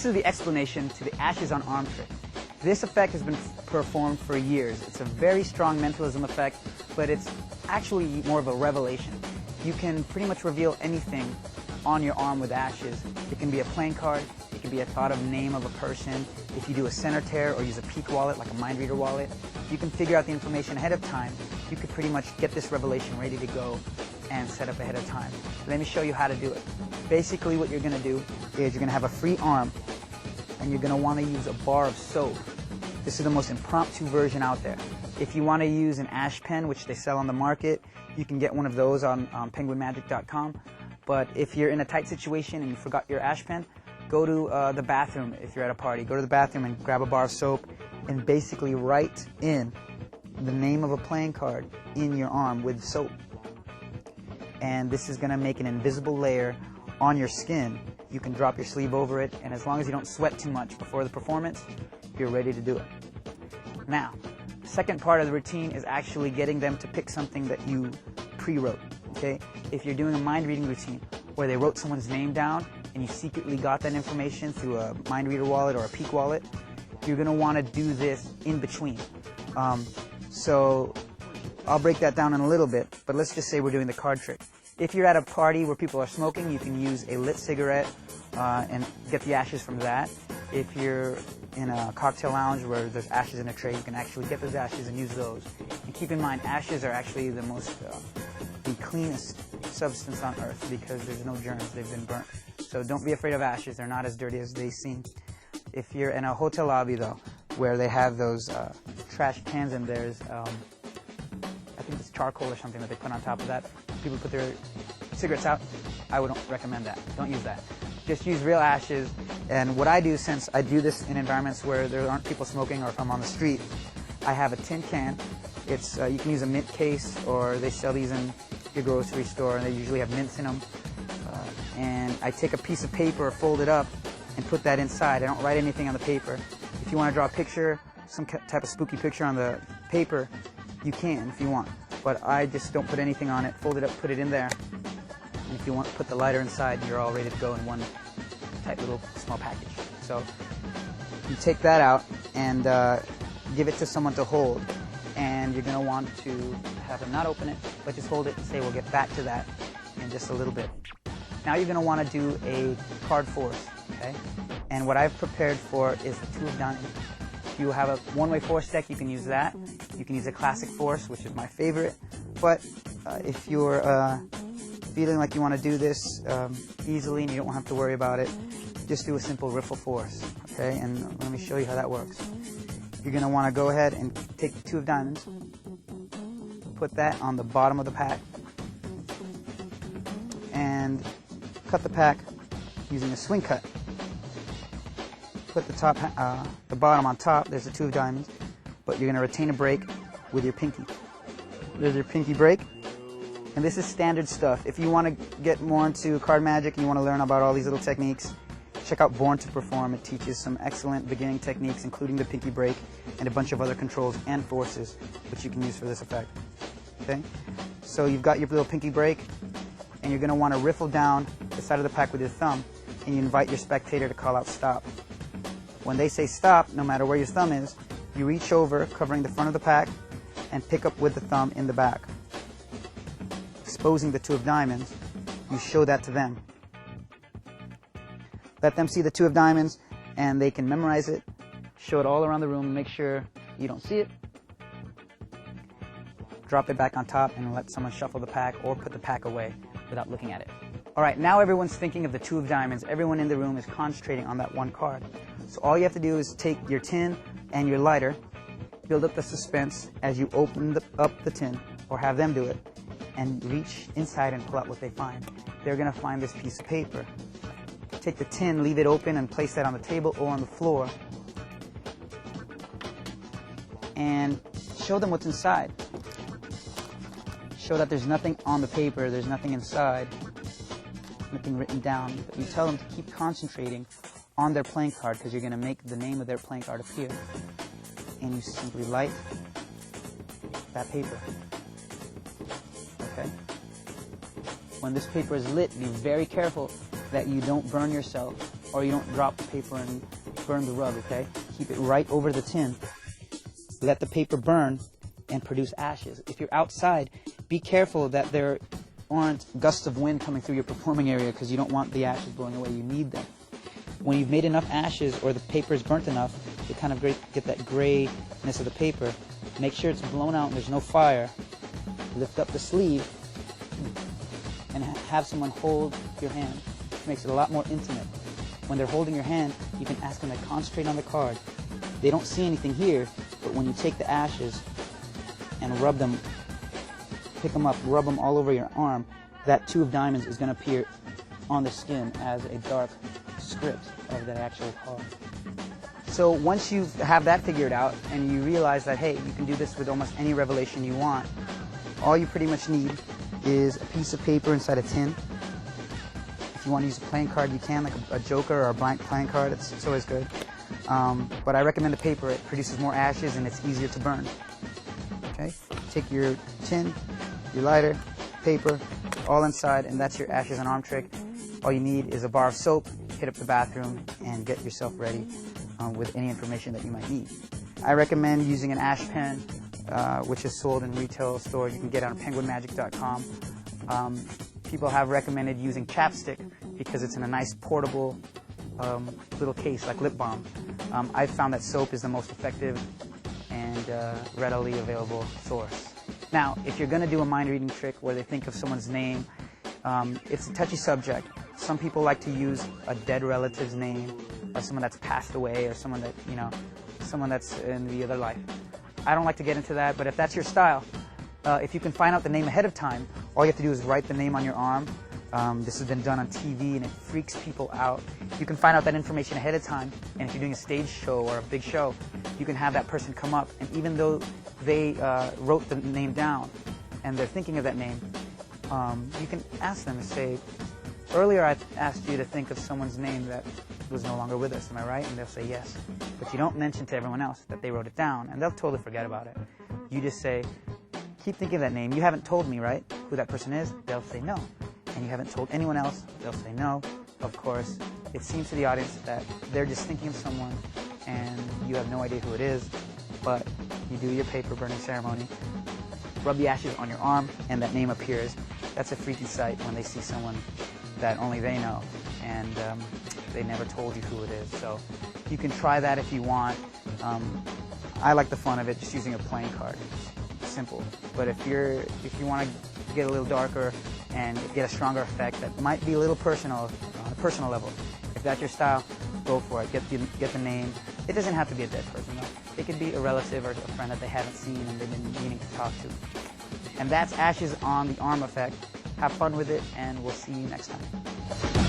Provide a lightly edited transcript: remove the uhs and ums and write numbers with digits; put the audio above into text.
this is the explanation to the ashes on arm trick. This effect has been performed for years. It's a very strong mentalism effect, but it's actually more of a revelation. You can pretty much reveal anything on your arm with ashes. It can be a playing card, it can be a thought of name of a person. If you do a center tear or use a peak wallet, like a mind reader wallet, you can figure out the information ahead of time. You could pretty much get this revelation ready to go and set up ahead of time. Let me show you how to do it. Basically what you're going to do is you're going to have a free arm and you're going to want to use a bar of soap. This is the most impromptu version out there. If you want to use an ash pen, which they sell on the market, you can get one of those on penguinmagic.com. But if you're in a tight situation and you forgot your ash pen, go to the bathroom if you're at a party. Go to the bathroom and grab a bar of soap and basically write in the name of a playing card in your arm with soap. And this is going to make an invisible layer on your skin. You can drop your sleeve over it, and as long as you don't sweat too much before the performance, you're ready to do it. Now, the second part of the routine is actually getting them to pick something that you pre-wrote. Okay? If you're doing a mind reading routine where they wrote someone's name down and you secretly got that information through a mind reader wallet or a peak wallet, you're going to want to do this in between. So I'll break that down in a little bit, but let's just say we're doing the card trick. If you're at a party where people are smoking, you can use a lit cigarette and get the ashes from that. If you're in a cocktail lounge where there's ashes in a tray, you can actually get those ashes and use those. And keep in mind, ashes are actually the cleanest substance on earth because there's no germs, they've been burnt. So don't be afraid of ashes, they're not as dirty as they seem. If you're in a hotel lobby though, where they have those trash cans and there's, I think it's charcoal or something that they put on top of that, people put their cigarettes out, I wouldn't recommend that. Don't use that. Just use real ashes. And what I do, since I do this in environments where there aren't people smoking or if I'm on the street, I have a tin can. It's you can use a mint case, or they sell these in your grocery store, and they usually have mints in them. And I take a piece of paper, fold it up, and put that inside. I don't write anything on the paper. If you want to draw a picture, some type of spooky picture on the paper, you can if you want. But I just don't put anything on it, fold it up, put it in there. And if you want to put the lighter inside, you're all ready to go in one tight little small package. So you take that out and give it to someone to hold. And you're going to want to have them not open it, but just hold it and say, we'll get back to that in just a little bit. Now you're going to want to do a card force, okay? And what I've prepared for is the Two of Diamonds. If you have a one-way force deck, you can use that. You can use a classic force, which is my favorite. But if you're feeling like you want to do this easily and you don't have to worry about it, just do a simple riffle force, okay? And let me show you how that works. You're going to want to go ahead and take the Two of Diamonds, put that on the bottom of the pack, and cut the pack using a swing cut. Put the bottom on top. There's the Two of Diamonds, but you're going to retain a break with your pinky. There's your pinky break, and this is standard stuff. If you want to get more into card magic and you want to learn about all these little techniques, check out Born to Perform. It teaches some excellent beginning techniques, including the pinky break and a bunch of other controls and forces which you can use for this effect. Okay, so you've got your little pinky break, and you're going to want to riffle down the side of the pack with your thumb, and you invite your spectator to call out stop. When they say stop, no matter where your thumb is, you reach over, covering the front of the pack, and pick up with the thumb in the back. Exposing the Two of Diamonds, you show that to them. Let them see the Two of Diamonds, and they can memorize it, show it all around the room, make sure you don't see it. Drop it back on top and let someone shuffle the pack or put the pack away without looking at it. All right, now everyone's thinking of the Two of Diamonds. Everyone in the room is concentrating on that one card. So all you have to do is take your tin and your lighter, build up the suspense as you open up the tin, or have them do it, and reach inside and pull out what they find. They're going to find this piece of paper. Take the tin, leave it open, and place that on the table or on the floor. And show them what's inside. Show that there's nothing on the paper, there's nothing inside, nothing written down. But you tell them to keep concentrating on their playing card, because you're going to make the name of their playing card appear. And you simply light that paper. Okay? When this paper is lit, be very careful that you don't burn yourself or you don't drop the paper and burn the rug, okay? Keep it right over the tin. Let the paper burn and produce ashes. If you're outside, be careful that there aren't gusts of wind coming through your performing area because you don't want the ashes blowing away. You need them. When you've made enough ashes or the paper is burnt enough to kind of get that grayness of the paper, make sure it's blown out and there's no fire. Lift up the sleeve and have someone hold your hand. It makes it a lot more intimate. When they're holding your hand, you can ask them to concentrate on the card. They don't see anything here, but when you take the ashes and rub them, pick them up, rub them all over your arm, that 2 of diamonds is going to appear on the skin as a dark script of that actual card. So once you have that figured out and you realize that, hey, you can do this with almost any revelation you want, all you pretty much need is a piece of paper inside a tin. If you want to use a playing card, you can, like a joker or a blank playing card. It's always good. But I recommend the paper. It produces more ashes and it's easier to burn. Okay? Take your tin, your lighter, paper, all inside, and that's your ashes and arm trick. All you need is a bar of soap, hit up the bathroom, and get yourself ready with any information that you might need. I recommend using an ash pen, which is sold in retail stores. You can get it on penguinmagic.com. People have recommended using chapstick because it's in a nice portable little case like lip balm. I've found that soap is the most effective and readily available source. Now, if you're going to do a mind reading trick where they think of someone's name, it's a touchy subject. Some people like to use a dead relative's name, or someone that's passed away, or someone that, someone that's in the other life. I don't like to get into that, but if that's your style, if you can find out the name ahead of time, all you have to do is write the name on your arm. This has been done on TV and it freaks people out. You can find out that information ahead of time, and if you're doing a stage show or a big show, you can have that person come up, and even though they wrote the name down and they're thinking of that name, you can ask them and say, earlier I asked you to think of someone's name that was no longer with us, am I right? And they'll say yes. But you don't mention to everyone else that they wrote it down, and they'll totally forget about it. You just say, keep thinking of that name. You haven't told me, right, who that person is? They'll say no. And you haven't told anyone else? They'll say no. Of course, it seems to the audience that they're just thinking of someone and you have no idea who it is, but you do your paper burning ceremony, rub the ashes on your arm, and that name appears. That's a freaky sight when they see someone that only they know, and they never told you who it is. So you can try that if you want. I like the fun of it, just using a playing card. It's simple. But if you want to get a little darker and get a stronger effect that might be a little personal on a personal level, if that's your style, go for it. Get the name. It doesn't have to be a dead person, though. It could be a relative or a friend that they haven't seen and they've been meaning to talk to. And that's Ashes on the Arm effect. Have fun with it, and we'll see you next time.